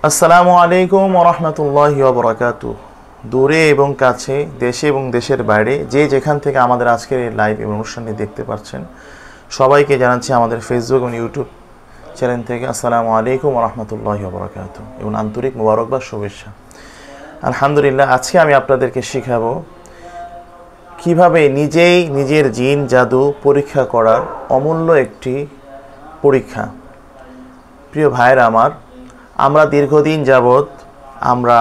আসসালামু আলাইকুম ওয়া রাহমাতুল্লাহি ওয়া বারাকাতুহু। দূরে এবং কাছে, দেশে এবং দেশের বাইরে যে যেখান থেকে আমাদের আজকের এই লাইভ এবং অনুষ্ঠানটি দেখতে পাচ্ছেন, সবাইকে জানাচ্ছি আমাদের ফেসবুক এবং ইউটিউব চ্যানেল থেকে আসসালামু আলাইকুম ওয়া রাহমাতুল্লাহি ওয়া বারাকাতুহু এবং আন্তরিক মোবারকবাদ শুভেচ্ছা। আলহামদুলিল্লাহ, আজকে আমি আপনাদেরকে শেখাবো কিভাবে নিজেই নিজের জিন জাদু পরীক্ষা করার অমূল্য একটি পরীক্ষা। প্রিয় ভাইরা আমার, আমরা দীর্ঘদিন যাবৎ আমরা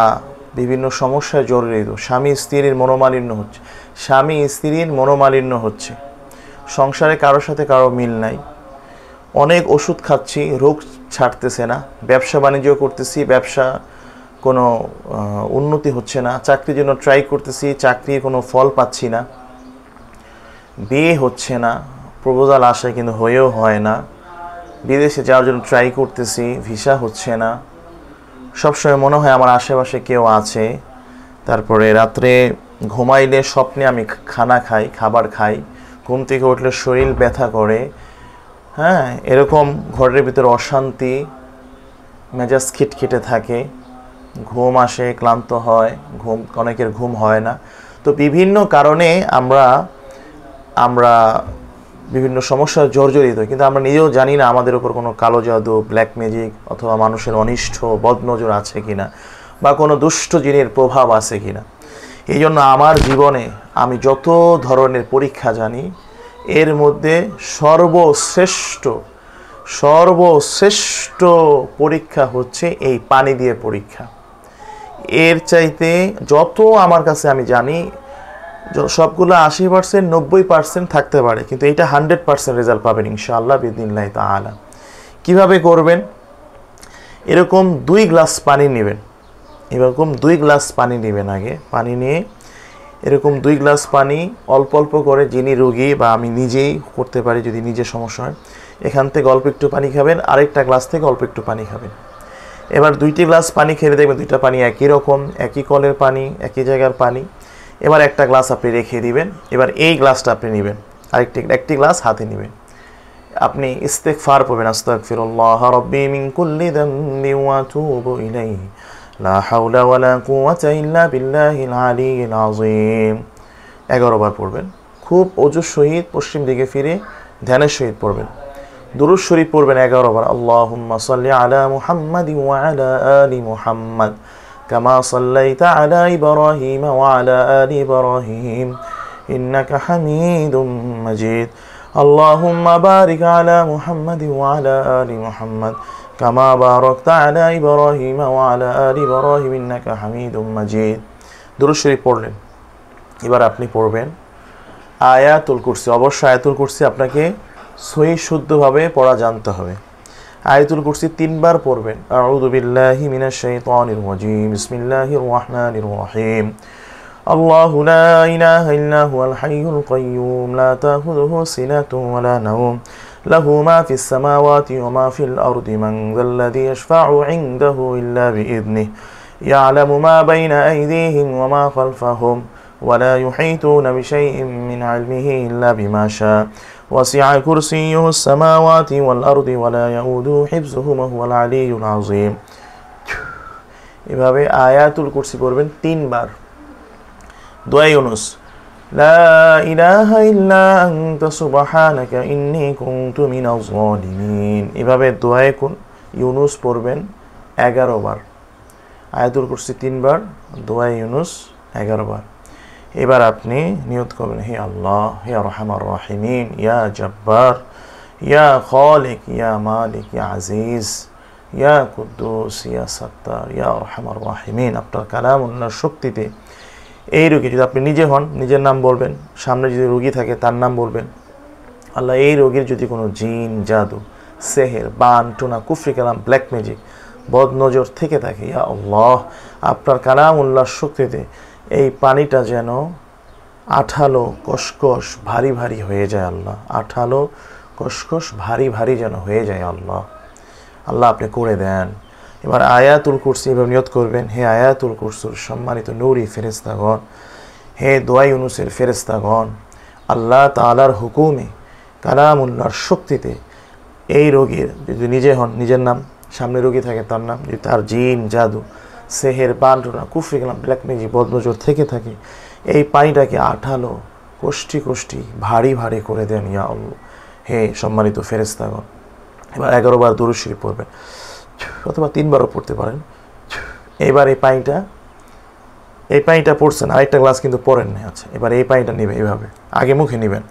বিভিন্ন সমস্যায় জড়িত। স্বামী স্ত্রীর মনোমালিন্য হচ্ছে, সংসারে কারোর সাথে কারো মিল নাই, অনেক ওষুধ খাচ্ছি, রোগ ছাড়তেছে না, ব্যবসা বাণিজ্য করতেছি, ব্যবসা কোনো উন্নতি হচ্ছে না, চাকরির জন্য ট্রাই করতেছি, চাকরির কোনো ফল পাচ্ছি না, বিয়ে হচ্ছে না, প্রপোজাল আসে কিন্তু হয়েও হয় না, বিদেশে যাওয়ার জন্য ট্রাই করতেছি, ভিসা হচ্ছে না, সবসময় মনে হয় আমার আশেপাশে কেউ আছে। তারপরে রাত্রে ঘুমাইলে স্বপ্নে আমি খাবার খাই, ঘুম থেকে উঠলে শরীর ব্যথা করে, এরকম ঘরের ভিতরে অশান্তি, মেজাজ খিটখিটে থাকে, ঘুম আসে, ক্লান্ত হয়, অনেকের ঘুম হয় না। তো বিভিন্ন কারণে আমরা বিভিন্ন সমস্যার জর্জরিত, কিন্তু আমরা নিজেও জানি না আমাদের উপর কোনো কালো জাদু, ব্ল্যাক ম্যাজিক অথবা মানুষের অনিষ্ট বদনজর আছে কিনা, বা কোনো দুষ্ট জিনের প্রভাব আছে কিনা। এই জন্য আমার জীবনে আমি যত ধরনের পরীক্ষা জানি, এর মধ্যে সর্বশ্রেষ্ঠ পরীক্ষা হচ্ছে এই পানি দিয়ে পরীক্ষা। এর চাইতে যত আমার কাছে আমি জানি, সবগুলো 80% 90% থাকতে পারে, কিন্তু এইটা 100% রেজাল্ট পাবেন ইনশাআল্লাহ বিদিনিল্লাহি তাআলা। কীভাবে করবেন? এরকম 2 গ্লাস পানি নেবেন। আগে পানি নিয়ে এরকম 2 গ্লাস পানি অল্প অল্প করে, যিনি রোগী বা আমি নিজেই করতে পারি যদি নিজের সমস্যা হয়, এখান থেকে অল্প একটু পানি খাবেন, আরেকটা গ্লাস থেকে অল্প একটু পানি খাবেন। এবার 2টি গ্লাস পানি খেলে দেখবেন 2টা পানি একই রকম, একই কলের পানি, একই জায়গার পানি। এবার একটা গ্লাস আপনি রেখে দিবেন। এবার এই গ্লাসটা আপনি নেবেন, একটি গ্লাস হাতে নেবেন। আপনি ইস্তেগফার পড়বেন, আস্তাগফিরুল্লাহ রাব্বি মিন কুল্লি যামবি ওয়া আতুবু ইলাইহি লা হাওলা ওয়ালা কুওয়াতা ইল্লা বিল্লাহিল আলিয়্যিল আযীম 11 বার পড়বেন। খুব ওজুর সহিত পশ্চিম দিকে ফিরে ধ্যানের সহিত পড়বেন। দুরূদ শরীফ পড়বেন 11 বার। আল্লাহুম্মা সাল্লি আলা মুহাম্মাদি ওয়া আলা আলি মুহাম্মাদ কামা সাল্লাইতা আলা ইব্রাহিম ওয়া আলা আলি ইব্রাহিম ইন্নাকা হামিদুম মাজিদ। আল্লাহুম্মা বারিক আলা মুহাম্মাদি ওয়া আলা আলি মুহাম্মাদ কামা বারাকতা আলা ইব্রাহিম ওয়া আলা আলি ইব্রাহিম ইন্নাকা হামিদুম মাজিদ। দুরূদ শরীফ পড়লেন। এবার আপনি পড়বেন আয়াতুল কুরসি। অবশ্যই আয়াতুল কুরসি আপনাকে সহি শুদ্ধভাবে পড়া জানতে হবে। আয়াতুল কুরসি 3 বার পড়বেন। আউযু বিল্লাহি মিনাশ শাইতানির রাজীম, বিসমিল্লাহির রহমানির রহিম। আল্লাহু লা ইলাহা ইল্লা হুয়াল হাইয়ুল কাইয়্যুম লা তাখুযুহু সিনাতুন ওয়া লা নাওম লাহু মা ফিস সামাওয়াতি ওয়া মা ফিল আরদি মান যাল্লাযী ইয়াশফা'ু 'ইনদাহু ইল্লা বিইذনিহি ইয়া'লামু মা বাইনা আইদিহিম ওয়া মা খালফাহুম ওয়া লা ইউহীতুনা বিশাইইন মিন 'ইলমিহি ইল্লা বিমা শা'a ওয়াসি'a কুরসিয়্যুহু আস-সামাওয়াতি ওয়াল আরদি ওয়া লা ইয়াউদুহু হিফযুহুমা হুয়াল আলিয়্যুল আযীম। এভাবে আয়াতুল কুরসি পড়বেন 3 বার। দোয়া ইউনুস, লা ইলাহা ইল্লা আনতা সুবহানাকা ইন্নী কুনতু মিনাজ জালিমিন। এভাবে দোয়া ইউনুস পড়বেন 11 বার। আয়াতুল কুরসি 3 বার, দোয়া ইউনুস 11 বার। এবার আপনি নিয়ত করবেন, হে আল্লাহ, হে আরহামার রাহিমিন, ইয়া জব্বার, ইয়া খালিক, ইয়া মালিক, ইয়া আজিজ, ইয়া কুদ্দুস, ইয়া সাত্তার, ইয়া আরহামার রাহিমিন। আপনার কালামুল্লাহর শক্তিতে এই রোগী, যদি আপনি নিজে হন নিজের নাম বলবেন, সামনে যদি রোগী থাকে তার নাম বলবেন। আল্লাহ, এই রোগীর যদি কোনো জিন জাদু, সেহের, বান টুনা, কুফরি কালাম, ব্ল্যাক ম্যাজিক, বদনজর থেকে থাকে, ইয়া আল্লাহ, আপনার কালামুল্লাহর শক্তিতে এই পানিটা যেন আঠালো, কসকস, ভারী ভারী হয়ে যায়। আল্লাহ, আঠালো, কসকস, ভারী ভারী যেন হয়ে যায়। আল্লাহ, আপনি করে দেন। এবার আয়াতুল কুরসি এভাবে নিয়ত করবেন, হে আয়াতুল কুরসির সম্মানিত নূরি ফেরেশতাগণ, হে দোয়া ইউনুসের ফেরেশতাগণ, আল্লাহ তাআলার হুকুমে, কালামুল্লাহর শক্তিতে এই রোগীর, যদি নিজে হন নিজের নাম, সামনে রোগী থাকে তার নাম, যদি তার জিন জাদু সেহের বান্টনা কুফরি কালাম ব্ল্যাক ম্যাজিক বদনজর থেকে থাকে, এই পানিটাকে আঠালো কোষ্ঠী কোষ্ঠী ভারী ভারী করে দেন ইয়া আল্লাহ। হে সম্মানিত ফেরেশতাগণ, এবার 11 বার দুরূদ শরীফ পড়বেন অথবা 3 বারও পড়তে পারেন। এবার এই পানিটা পড়ছেন, আরেকটা গ্লাস কিন্তু পরেন না। আচ্ছা, এবার এই পানিটা নেবে এইভাবে, আগে মুখে নেবেন,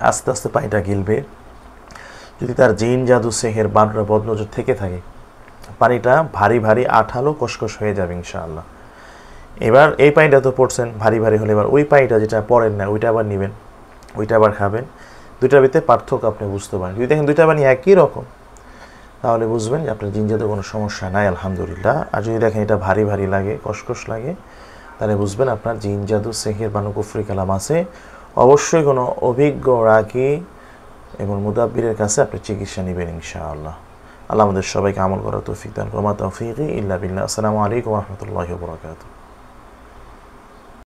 আস্তে আস্তে পানিটা গিলবে। যদি তার জিন জাদু সেহের বানরা বদনজর থেকে থাকে, পানিটা ভারী ভারী আঠালো কসকস হয়ে যাবে ইনশাআল্লাহ। এবার এই পানিটা তো পড়ছেন, ভারী ভারী হলে এবার ওই পানিটা যেটা পড়েন না ওইটা আবার নেবেন, ওইটা আবার খাবেন। দুইটার ভিতরে পার্থক্য আপনি বুঝতে পারেন। যদি দেখেন দুইটা পানি একই রকম, তাহলে বুঝবেন যে আপনার জিন জাদু কোনো সমস্যা নাই আলহামদুলিল্লাহ। আর যদি দেখেন এটা ভারী ভারী লাগে কসকস লাগে, তাহলে বুঝবেন আপনার জিন জাদু সেহের বানু কুফরি কালাম আছে। অবশ্যই কোনো অভিজ্ঞ রাকি এবং মুদাব্বিরের কাছে আপনি চিকিৎসা নেবেন ইনশাআল্লাহ। আল্লাহ আমাদের সবাইকে আমল করার তৌফিক দান করুন। মা তাওফীকি ইল্লা বিল্লাহ। আসসালামু আলাইকুম ওয়া রাহমাতুল্লাহি ওয়া বারাকাতুহু।